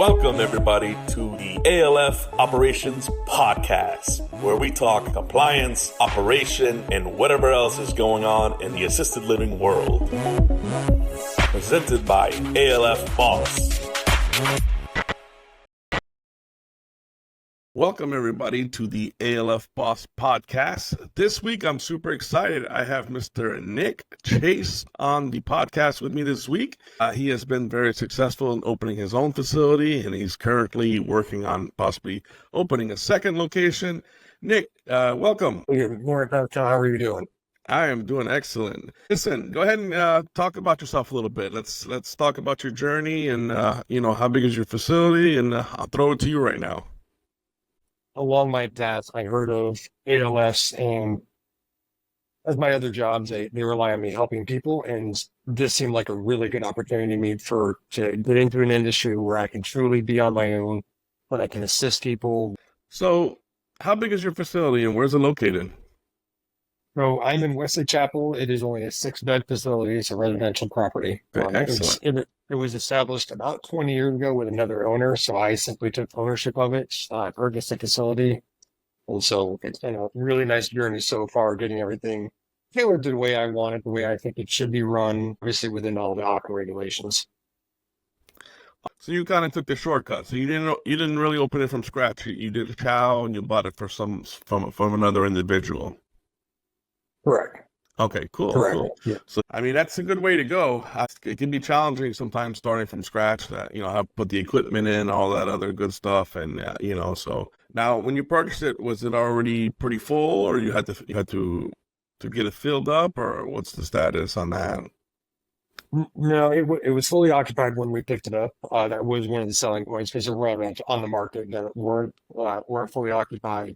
Welcome, everybody, to the ALF Operations Podcast, where we talk compliance, operation, and whatever else is going on in the assisted living world. Presented by ALF Boss. Welcome, everybody, to the ALF Boss Podcast. This week, I'm super excited. I have Mr. Nick Chase on the podcast with me this week. He has been very successful in opening his own facility, and he's currently working on possibly opening a second location. Nick, welcome. Good morning, Pascal. How are you doing? I am doing excellent. Listen, go ahead and talk about yourself a little bit. Let's talk about your journey and, how big is your facility, and I'll throw it to you right now. Along my path, I heard of ALS, and as my other jobs, they rely on me helping people, and this seemed like a really good opportunity to me to get into an industry where I can truly be on my own, but I can assist people. So, how big is your facility, and where's it located? So I'm in Wesley Chapel. It is only a 6-bed facility. It's a residential property. Excellent. It was established about 20 years ago with another owner, so I simply took ownership of it, purchased the facility, and so it's been a really nice journey so far, getting everything tailored to the way I want it, the way I think it should be run, obviously within all the AQUA regulations. So you kind of took the shortcut. So you didn't really open it from scratch. You did a chow and you bought it from another individual. Correct. Okay, cool. Correct. Cool. Yeah. So, that's a good way to go. It can be challenging sometimes starting from scratch, how to put the equipment in, all that other good stuff. And, so now when you purchased it, was it already pretty full, or you had to get it filled up, or what's the status on that? No, it was fully occupied when we picked it up. That was one of the selling points, because we're on the market that weren't fully occupied.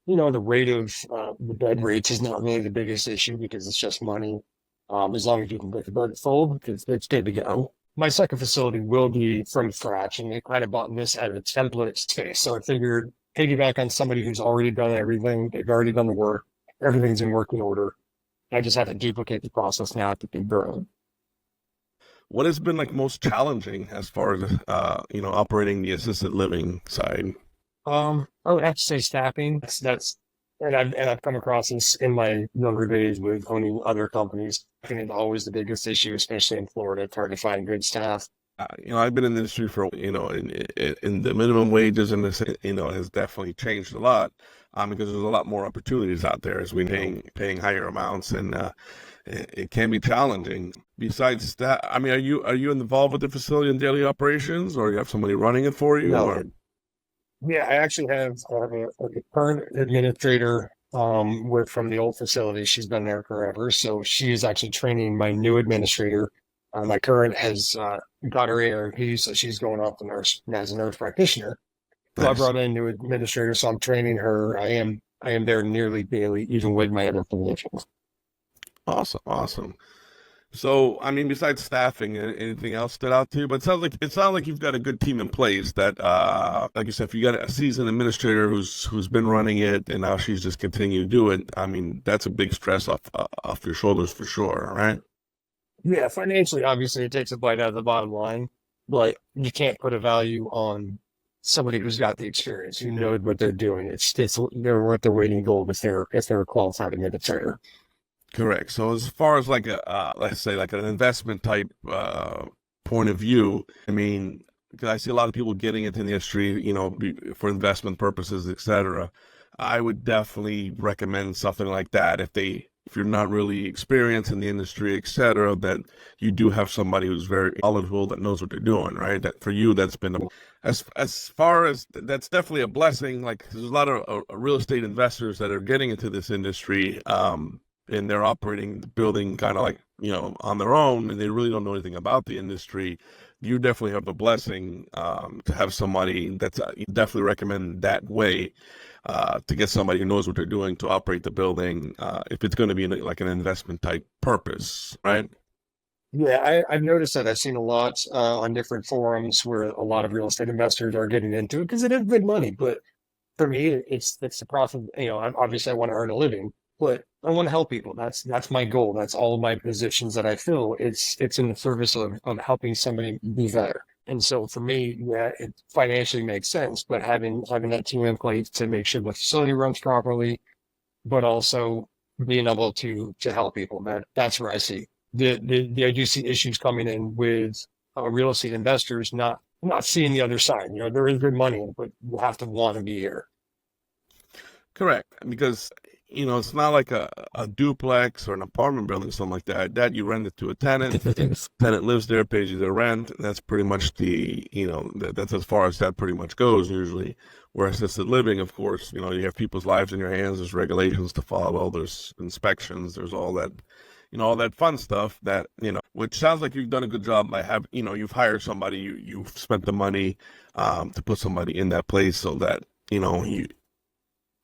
The rate of the bed rates is not really the biggest issue because it's just money. As long as you can get the bed full, it's good to go. My second facility will be from scratch, and we kind of bought this at a template space. So I figured piggyback on somebody who's already done everything. They've already done the work. Everything's in working order. I just have to duplicate the process now to be growing. What has been most challenging as far as operating the assisted living side? I would have to say staffing. And I've come across this in my younger days with owning other companies. I think it's always the biggest issue, especially in Florida. It's hard to find good staff. I've been in the industry for, in the minimum wages, and this, has definitely changed a lot, because there's a lot more opportunities out there as we're paying higher amounts, and it can be challenging. Besides that, are you involved with the facility in daily operations, or you have somebody running it for you? No. Yeah, I actually have a current administrator from the old facility. She's been there forever, so she is actually training my new administrator. My current has got her ARP, so she's going off as a nurse practitioner. Nice. So I brought in a new administrator, so I'm training her. I am there nearly daily, even with my other positions. Awesome. So, besides staffing, anything else stood out to you? But it sounds like you've got a good team in place that, like you said, if you got a seasoned administrator who's been running it, and now she's just continuing to do it, that's a big stress off your shoulders for sure, right? Yeah, financially, obviously, it takes a bite out of the bottom line, but you can't put a value on somebody who's got the experience, who knows what they're doing. They're worth their weight in gold if they're a qualified administrator. Correct. So as far as let's say an investment type point of view, because I see a lot of people getting into the industry, for investment purposes, etc. I would definitely recommend something like that if you're not really experienced in the industry, etc. That you do have somebody who's very knowledgeable that knows what they're doing, right? That for you, that's been as far as that's definitely a blessing. Like there's a lot of real estate investors that are getting into this industry. And they're operating the building kind of on their own, and they really don't know anything about the industry. You definitely have a blessing to have somebody that's definitely recommend that way to get somebody who knows what they're doing to operate the building if it's going to be an investment type purpose, right? Yeah, I've noticed that. I've seen a lot on different forums where a lot of real estate investors are getting into it because it is good money. But for me, it's the process. Obviously I want to earn a living, but I want to help people. That's my goal. That's all of my positions that I fill. It's in the service of helping somebody be better. And so for me, yeah, it financially makes sense, but having that team in place to make sure the facility runs properly, but also being able to help people, that's where I see I do see issues coming in with real estate investors not seeing the other side. There is good money, but you have to want to be here. Correct. Because, it's not like a duplex or an apartment building, something like that. That you rent it to a tenant. Tenant lives there, pays you their rent. And that's pretty much that's as far as that pretty much goes usually. Where assisted living, of course, you have people's lives in your hands. There's regulations to follow. There's inspections. There's all that, all that fun stuff that, which sounds like you've done a good job by you've hired somebody, you've spent the money to put somebody in that place so that,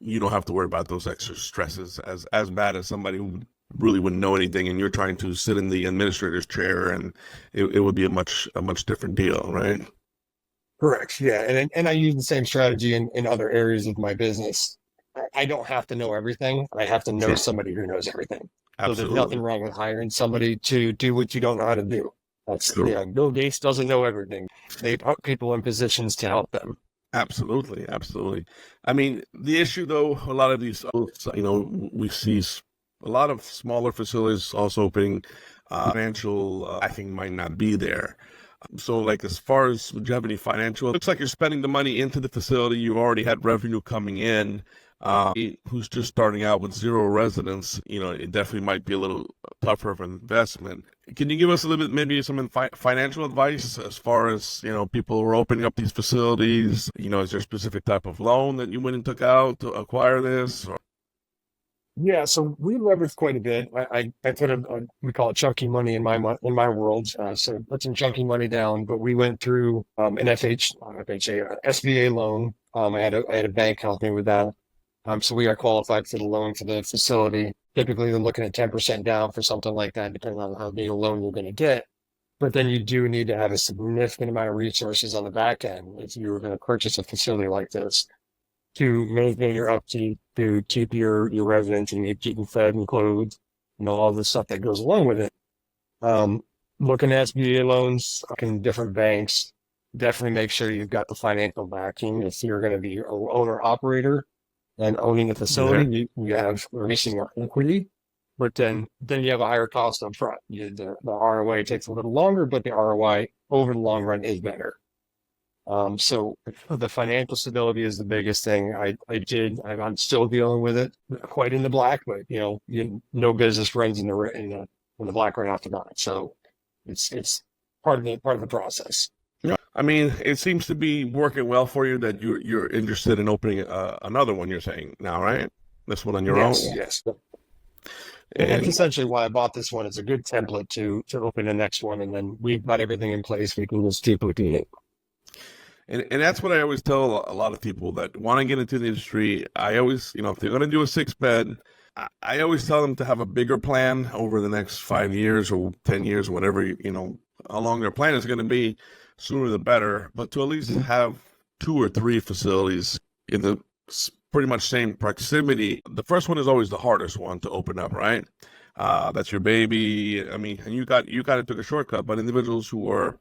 you don't have to worry about those extra stresses as bad as somebody who really wouldn't know anything and you're trying to sit in the administrator's chair, and it would be a much different deal, right? Correct. Yeah. And I use the same strategy in other areas of my business. I don't have to know everything. I have to know somebody who knows everything. Absolutely. So there's nothing wrong with hiring somebody to do what you don't know how to do. That's Bill Gates doesn't know everything. They put people in positions to help them. Absolutely. I mean, the issue though, a lot of these, we see a lot of smaller facilities also opening. Financial, I think, might not be there. So, like, as far as, do you have any financial? It looks like you're spending the money into the facility. You already had revenue coming in. Who's just starting out with zero residents, it definitely might be a little tougher of an investment. Can you give us a little bit, maybe some financial advice as far as, people who are opening up these facilities? Is there a specific type of loan that you went and took out to acquire this? Or? Yeah, so we leveraged quite a bit. I put we call it chunky money in my world. So put some chunky money down, but we went through an SBA loan. I had a bank help me with that. So we are qualified for the loan for the facility. Typically, they're looking at 10% down for something like that, depending on how big a loan you're going to get. But then you do need to have a significant amount of resources on the back end if you were going to purchase a facility like this to maintain your upkeep, to keep your residents and keep them fed and clothed, all the stuff that goes along with it. Looking at SBA loans, looking different banks, definitely make sure you've got the financial backing. If you're going to be an owner-operator, and owning a facility, you have releasing your equity, but then you have a higher cost up front. The ROI takes a little longer, but the ROI over the long run is better. So the financial stability is the biggest thing. I'm still dealing with it, quite in the black, but no business runs in the black right off the bat. So it's part of the process. Yeah, I mean, it seems to be working well for you that you're interested in opening another one. You're saying now, right? This one on your own. Yes. And that's essentially why I bought this one. It's a good template to open the next one, and then we've got everything in place. We can just keep looking at it. And that's what I always tell a lot of people that want to get into the industry. I always, if they're going to do a 6-bed, I always tell them to have a bigger plan over the next 5 years or 10 years, whatever, how long their plan is going to be. Sooner the better, but to at least have 2 or 3 facilities in the pretty much same proximity. The first one is always the hardest one to open up, right? That's your baby. I mean, and you got it, took a shortcut, but individuals who are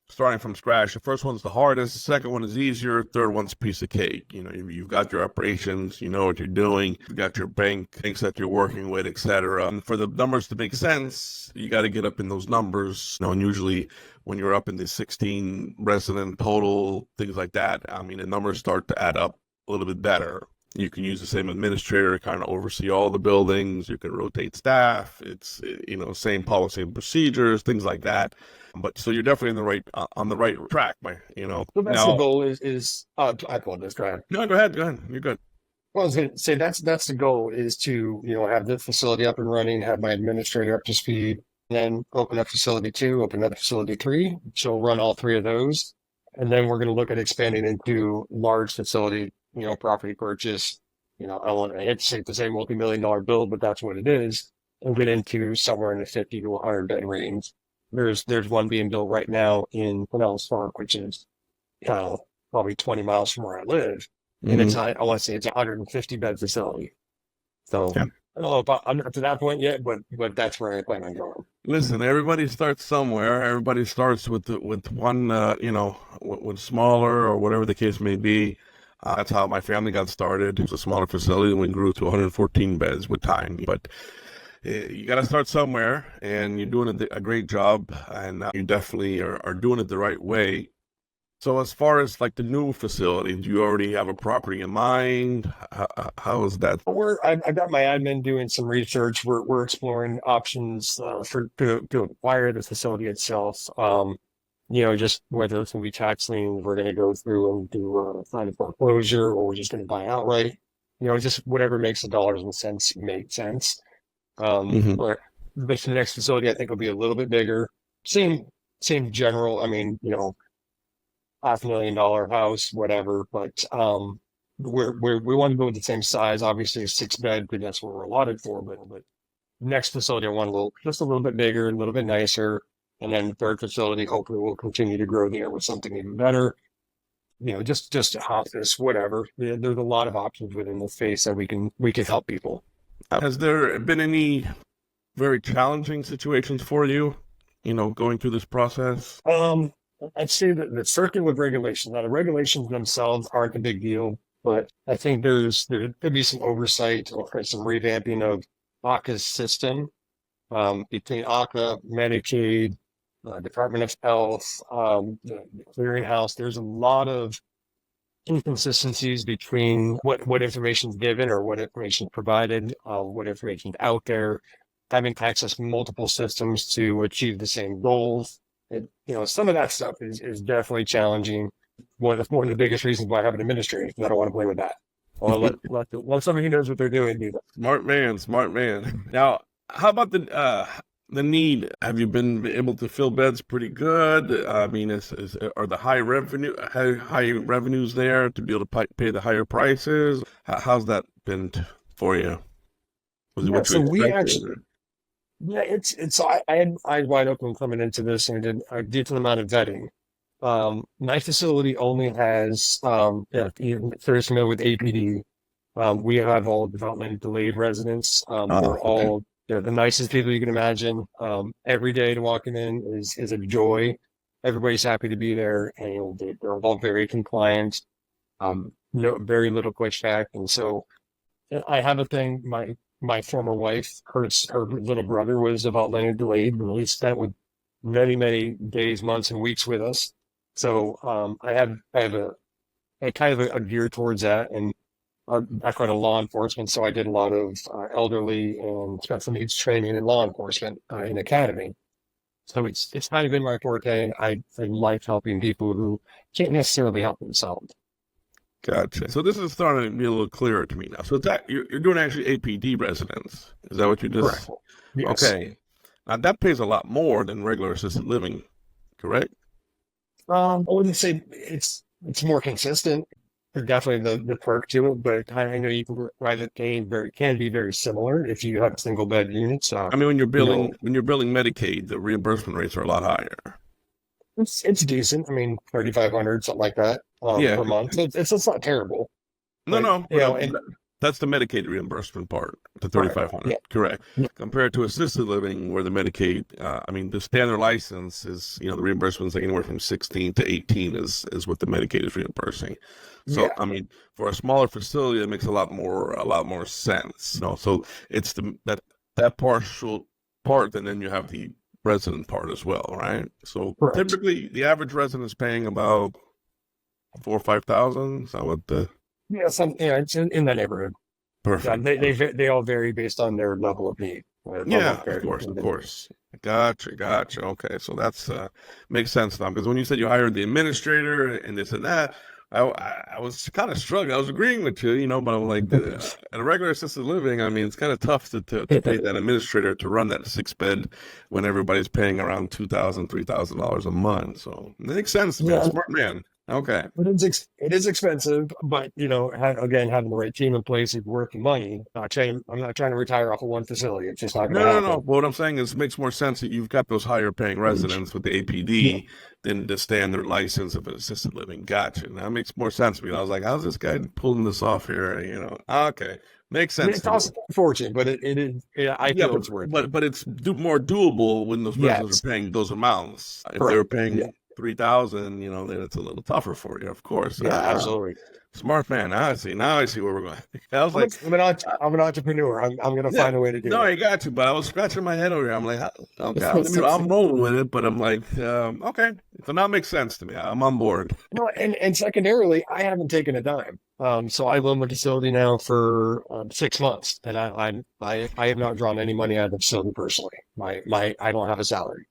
starting from scratch, the first one's the hardest, the second one is easier, third one's a piece of cake. You've got your operations, you know what you're doing, you've got your banks that you're working with, etc. And for the numbers to make sense, you got to get up in those numbers. And usually when you're up in the 16 resident total, things like that, I mean, the numbers start to add up a little bit better. You can use the same administrator, kind of oversee all the buildings. You can rotate staff. It's, same policy and procedures, things like that. But so you're definitely on the right track, So that's the goal is I apologize. Go ahead. No, go ahead. You're good. Well, I was going to say that's the goal is to, have the facility up and running, have my administrator up to speed, then open up facility 2, open up facility 3. She'll run all 3 of those. And then we're going to look at expanding into large facility, property purchase. I hate to say multi-million-dollar build, but that's what it is. And get into somewhere in the 50 to 100 bed range. There's one being built right now in Pinellas Park, which is probably 20 miles from where I live. And it's I want to say it's a 150 bed facility. So yeah. I don't know if I'm not to that point yet, but that's where I plan on going. Listen, everybody starts somewhere. Everybody starts with one, with smaller or whatever the case may be. That's how my family got started. It was a smaller facility, and we grew to 114 beds with time. But you got to start somewhere, and you're doing a great job, and you definitely are doing it the right way. So as far as like the new facility, do you already have a property in mind? How is that? I've got my admin doing some research. We're exploring options to acquire the facility itself. Just whether it's going to be tax liens, we're going to go through and do sign a foreclosure, or we're just going to buy outright. Just whatever makes the dollars and cents make sense. Mm-hmm. But the next facility I think will be a little bit bigger. Same general. I mean, $500,000 house, whatever. But we want to go with the same size. Obviously, a 6-bed, because that's what we're allotted for. But next facility, I want just a little bit bigger, a little bit nicer. And then the third facility, hopefully, we'll continue to grow there with something even better. Just a hospice, whatever. There's a lot of options within the space that we can help people. Has there been any very challenging situations for you, going through this process? I'd say that the circular regulations, now the regulations themselves aren't a big deal, but I think there could be some oversight or some revamping of ACA's system, between ACA, Medicaid, Department of Health, the clearinghouse. There's a lot of inconsistencies between what information is given or what information is provided, what information is out there, having to access multiple systems to achieve the same goals. Some of that stuff is definitely challenging. One of the biggest reasons why I have an administrator, because I don't want to play with that. I'll let somebody who knows what they're doing do that. Smart man. Now, how about the need? Have you been able to fill beds pretty good? I mean, are the high revenues there to be able to pay the higher prices? How's that been for you? Was it what you expected? Yeah, I had eyes wide open coming into this, and did a decent amount of vetting. My facility only has, if you're familiar with APD, we have all development delayed residents. They're the nicest people you can imagine. Every day to walking in is a joy. Everybody's happy to be there, and they're all very compliant. Very little pushback, and so I have a thing. My former wife, her little brother was developmentally delayed, and he spent with many, many days, months, and weeks with us. So I have a kind of a gear towards that, and background in law enforcement, so I did a lot of elderly and special needs training in law enforcement in academy. So it's kind of been my forte. I like helping people who can't necessarily help themselves. Gotcha. So this is starting to be a little clearer to me now. So you're doing actually APD residents. Is that what you just? Correct. Yes. Okay. Now that pays a lot more than regular assisted living, correct? I wouldn't say it's more consistent. There's definitely the perk to it, but I know you can private pay can be very similar if you have single bed units. I mean, when you're billing Medicaid, the reimbursement rates are a lot higher. It's decent. I mean, 3,500, something like that, per month. It's not terrible. No. That's the Medicaid reimbursement part, the 3,500. Yeah. Correct. Yeah. Compared to assisted living, where the Medicaid, the standard license is, the reimbursements like anywhere from 16 to 18 is what the Medicaid is reimbursing. So, Yeah. I mean, for a smaller facility, it makes a lot more sense. So it's that partial part, and then you have the resident part as well, right? So Correct. Typically, the average resident is paying about $4,000 or $5,000. Is that what the? Yeah, it's in that neighborhood. Perfect. Yeah, they all vary based on their level of need. Yeah, of course. Gotcha. Okay, so that's makes sense now, because when you said you hired the administrator and this and that, I was kind of struggling. I was agreeing with you, but I'm like, at a regular assisted living, I mean, it's kind of tough to pay that administrator to run that 6-bed when everybody's paying around $2,000, $3,000 a month. So it makes sense, man. Yeah. Smart man. Okay. But it is expensive, but again, having the right team in place is worth the money. I'm not trying to retire off of one facility. It's just not going to No. happen. What I'm saying is, it makes more sense that you've got those higher paying residents with the Yeah. APD than the standard license of an assisted living. Gotcha. That makes more sense to me. I was like, how's this guy pulling this off here? Okay, makes I mean, sense it to me. costs a fortune, but it is. I Yeah, feel it's worth it. but it's more doable when those residents Yes, are paying those amounts. If they were correct. Yeah, paying 3,000, then it's a little tougher for you, of course. yeah, absolutely. Smart man. Now I see. Now I see where we're going. I was I'm, a, like, I'm an entrepreneur. I'm going to yeah, find a way to do no, it. you got to. But I was scratching my head over here. I'm like, okay, I'm rolling with it. But I'm like, okay. So now it makes sense to me. I'm on board. No, and secondarily, I haven't taken a dime. So I own the facility now for 6 months, and I have not drawn any money out of the facility personally. I don't have a salary.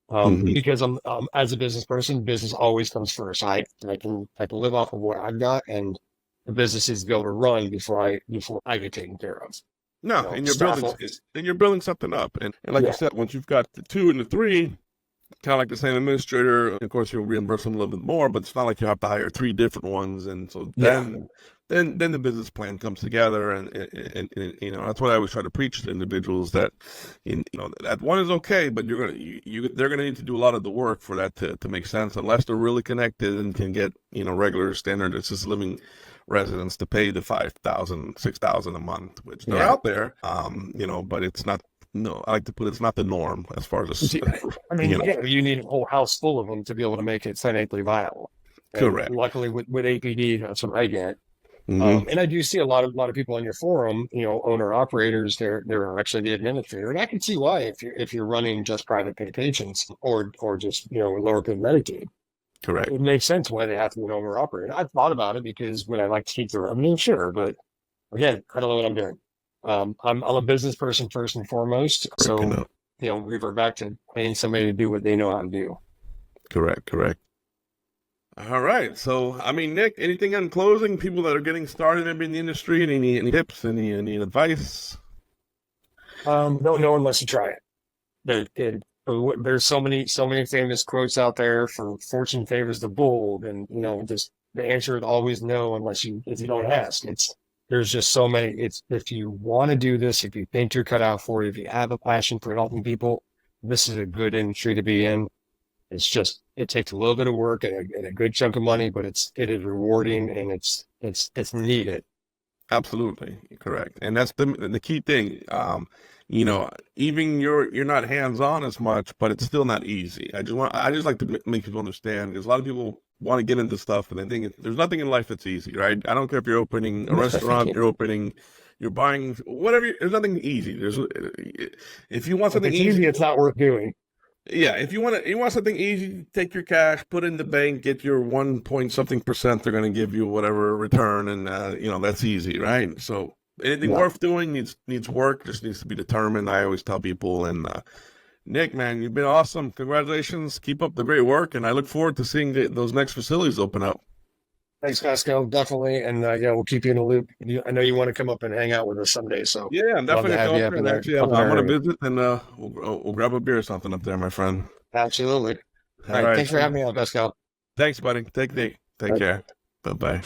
Mhm. Because I'm as a business person, business always comes first. I can live off of what I've got, and the business is to be able to run before I get taken care of. No, and Staff. you're building something up, and like you Yeah, said, once you've got the 2 and the 3, kind of like the same administrator. Of course, you'll reimburse them a little bit more, but it's not like you have to hire 3 different ones. And so yeah, then the business plan comes together, and that's what I always try to preach to individuals that that one is okay, but they're gonna need to do a lot of the work for that to make sense, unless they're really connected and can get regular standard assisted living residents to pay the 5,000, 6,000 a month, which they're yeah. out there, but it's not. No, I like to put it's not the norm as far as I mean, yeah, you need a whole house full of them to be able to make it financially viable. And correct. luckily, with APD, that's what I get. Hmm. And I do see a lot of people on your forum, owner operators. They're actually the administrator, and I can see why if you're running just private pay patients or just lower paid Medicaid, Correct. it makes sense why they have to be an owner operator. I've thought about it because when I like to keep the revenue, sure, but again, I don't know what I'm doing. I'm a business person first and foremost, Breaking so up. revert back to paying somebody to do what they know how to do. Correct. All right. So, I mean, Nick, anything on closing? People that are getting started maybe in the industry, any tips, any advice? Don't know unless you try it. There's so many famous quotes out there for fortune favors the bold, and just the answer is always no unless if you don't ask. There's just so many. It's if you want to do this, if you think you're cut out for it, if you have a passion for helping people, this is a good industry to be in. It's just it takes a little bit of work and a good chunk of money, but it is rewarding and it's needed. Absolutely correct, and that's the key thing. Even you're not hands on as much, but it's still not easy. I just like to make people understand because a lot of people want to get into stuff and they think there's nothing in life that's easy, right? I don't care if you're opening a restaurant, you're buying whatever. There's nothing easy. If you want If something it's easy, easy. it's not worth doing. Yeah, if you want something easy, take your cash, put it in the bank, get your 1 point something percent. They're going to give you whatever return, and that's easy, right? So anything Yeah. worth doing needs work, just needs to be determined. I always tell people. And Nick, man, you've been awesome. Congratulations. Keep up the great work, and I look forward to seeing those next facilities open up. Thanks, Pascal. Definitely. And yeah, we'll keep you in the loop. I know you want to come up and hang out with us someday. So Yeah, I'm love definitely to have going you up up there. in And there. actually, Up I'm in our going to area. visit, and we'll grab a beer or something up there, my friend. Absolutely. All All right. right. Thanks for having me on, Pascal. Thanks, buddy. Take All right. care. Bye bye.